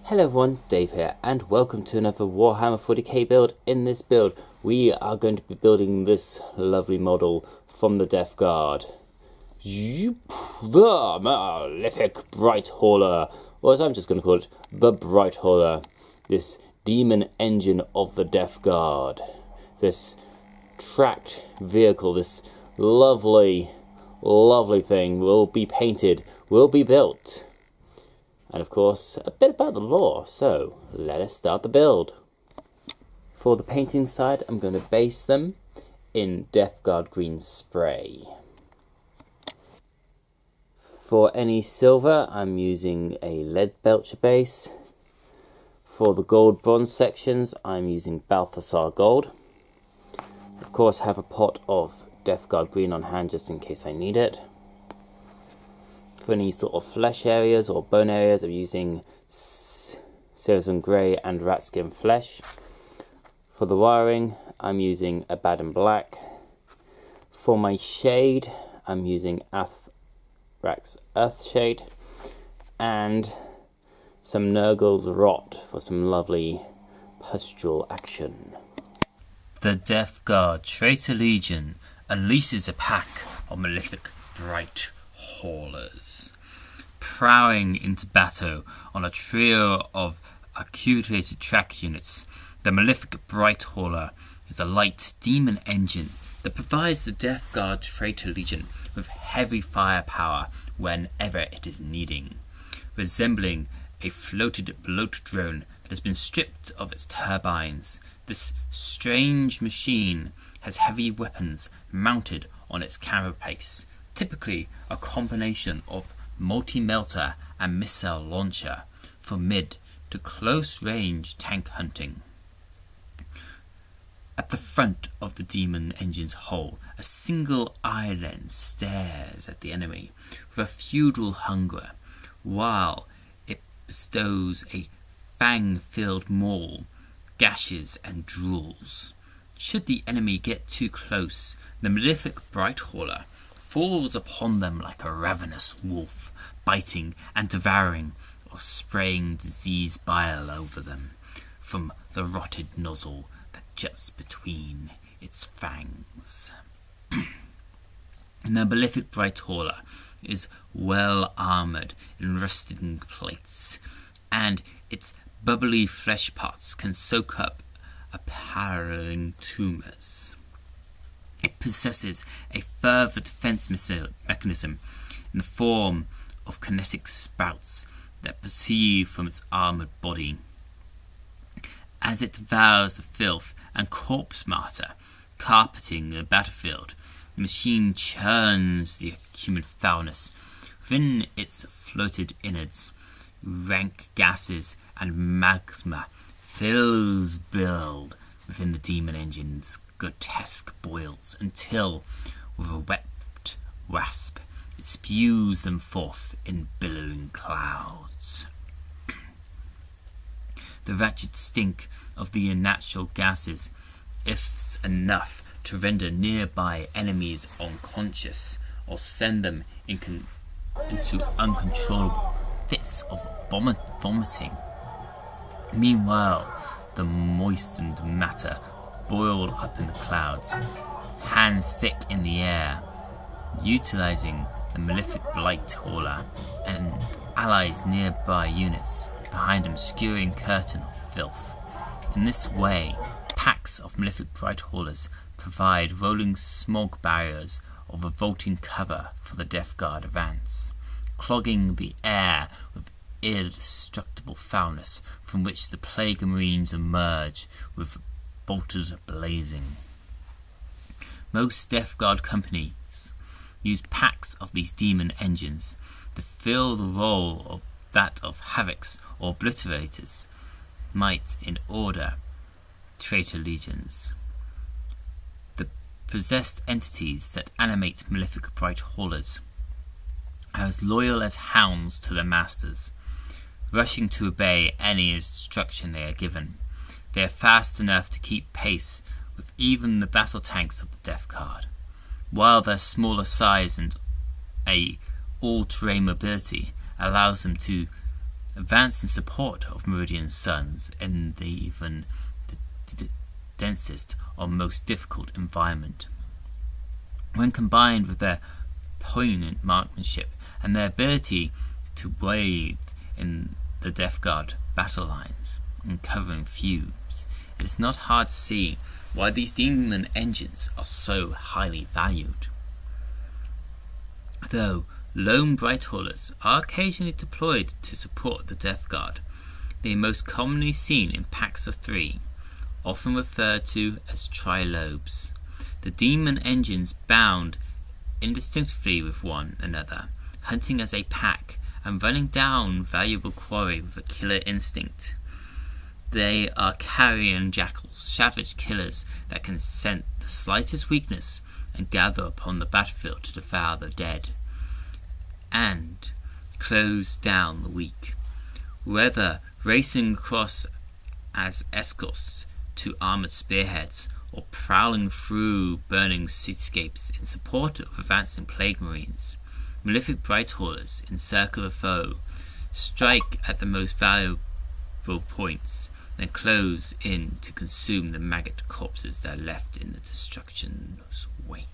Hello everyone, Dave here, and welcome to another Warhammer 40k build. In this build, we are going to be building this lovely model from the Death Guard. The Myphitic Blight-Hauler, or as I'm just going to call it, the Blight-Hauler. This demon engine of the Death Guard. This tracked vehicle, this lovely thing will be painted, will be built. And of course, a bit about the lore, so let us start the build. For the painting side, I'm going to base them in Death Guard green spray. For any silver, I'm using a lead belcher base. For the gold bronze sections, I'm using Balthasar gold. Of course, I have a pot of Death Guard green on hand just in case I need it. For any sort of flesh areas or bone areas, I'm using Citizen Grey and Ratskin Flesh. For the wiring, I'm using Abaddon Black. For my shade, I'm using Athrax Earthshade. And some Nurgle's Rot for some lovely pustule action. The Death Guard Traitor Legion unleashes a pack of Myphitic Blight-Haulers, prowling into battle on a trio of accumulated track units. The Myphitic Blight-Hauler is a light demon engine that provides the Death Guard Traitor Legion with heavy firepower whenever it is needing. Resembling a floated bloat drone that has been stripped of its turbines, this strange machine has heavy weapons mounted on its carapace, typically a combination of multi-melter and missile launcher for mid to close range tank hunting. At the front of the demon engine's hull, a single eye lens stares at the enemy with a feudal hunger, while it bestows a fang-filled maul, gashes and drools. Should the enemy get too close, the Myphitic Blight-Hauler falls upon them like a ravenous wolf, biting and devouring or spraying disease bile over them from the rotted nozzle that juts between its fangs. The Myphitic Blight-Hauler is well armoured in rusting plates, and its bubbly flesh pots can soak up appalling tumours. It possesses a further defense mechanism in the form of kinetic spouts that proceed from its armoured body. As it devours the filth and corpse matter carpeting the battlefield, the machine churns the human foulness within its floated innards. Rank gases and magma fills build within the demon engine's grotesque boils until, with a webbed wasp, it spews them forth in billowing clouds. The wretched stink of the unnatural gases is enough to render nearby enemies unconscious or send them into uncontrollable fits of vomiting. Meanwhile, the moistened matter boiled up in the clouds, hands thick in the air, utilizing the Myphitic Blight-Hauler and allies nearby units behind an obscuring curtain of filth. In this way, packs of Myphitic Blight-Haulers provide rolling smog barriers of revolting cover for the Death Guard advance, clogging the air with indestructible foulness from which the plague marines emerge with bolters blazing. Most Death Guard companies use packs of these demon engines to fill the role of that of havocs or obliterators might in order traitor legions. The possessed entities that animate Myphitic Blight-Haulers are as loyal as hounds to their masters, rushing to obey any instruction they are given. They are fast enough to keep pace with even the battle tanks of the Death Guard, while their smaller size and a all-terrain mobility allows them to advance in support of Meridian suns in even the densest or most difficult environment. When combined with their poignant marksmanship and their ability to bathe in the Death Guard battle lines and covering fumes, it is not hard to see why these demon engines are so highly valued. Though lone Blight-Haulers are occasionally deployed to support the Death Guard, they are most commonly seen in packs of 3, often referred to as trilobes. The demon engines bound indistinctly with one another, hunting as a pack and running down valuable quarry with a killer instinct. They are carrion jackals, savage killers that can scent the slightest weakness and gather upon the battlefield to devour the dead and close down the weak. Whether racing across as escorts to armoured spearheads or prowling through burning cityscapes in support of advancing plague marines, Myphitic Blight-Haulers encircle the foe, strike at the most valuable points, then close in to consume the maggot corpses that are left in the destruction's wake.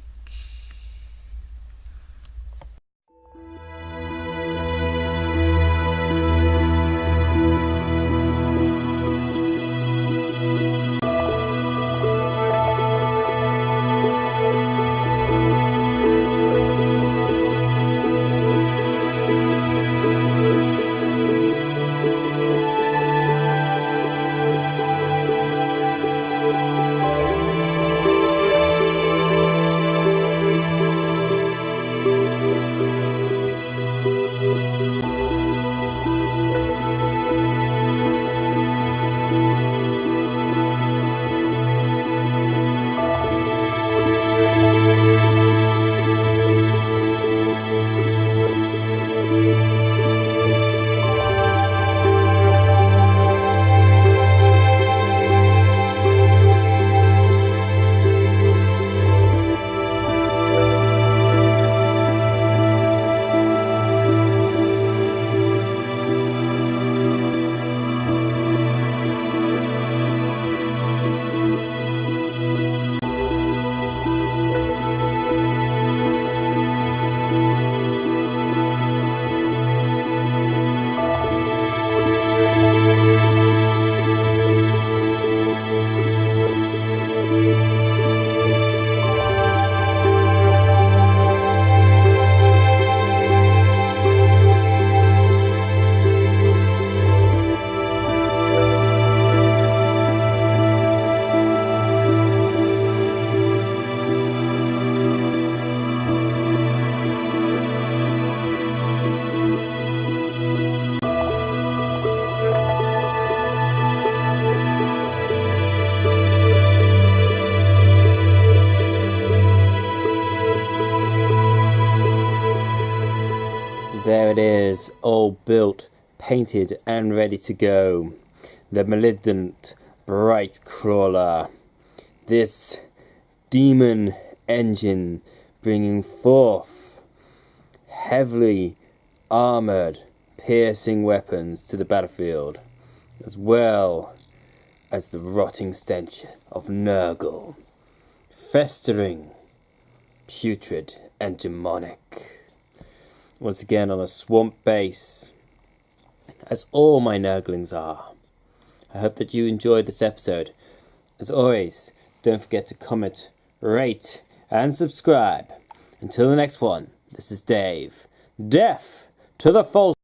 There it is, all built, painted and ready to go. The malignant Bright Crawler. This demon engine bringing forth heavily armoured, piercing weapons to the battlefield, as well as the rotting stench of Nurgle, festering, putrid and demonic. Once again on a swamp base, as all my Nurglings are. I hope that you enjoyed this episode. As always, don't forget to comment, rate, and subscribe. Until the next one, this is Dave. Death to the false.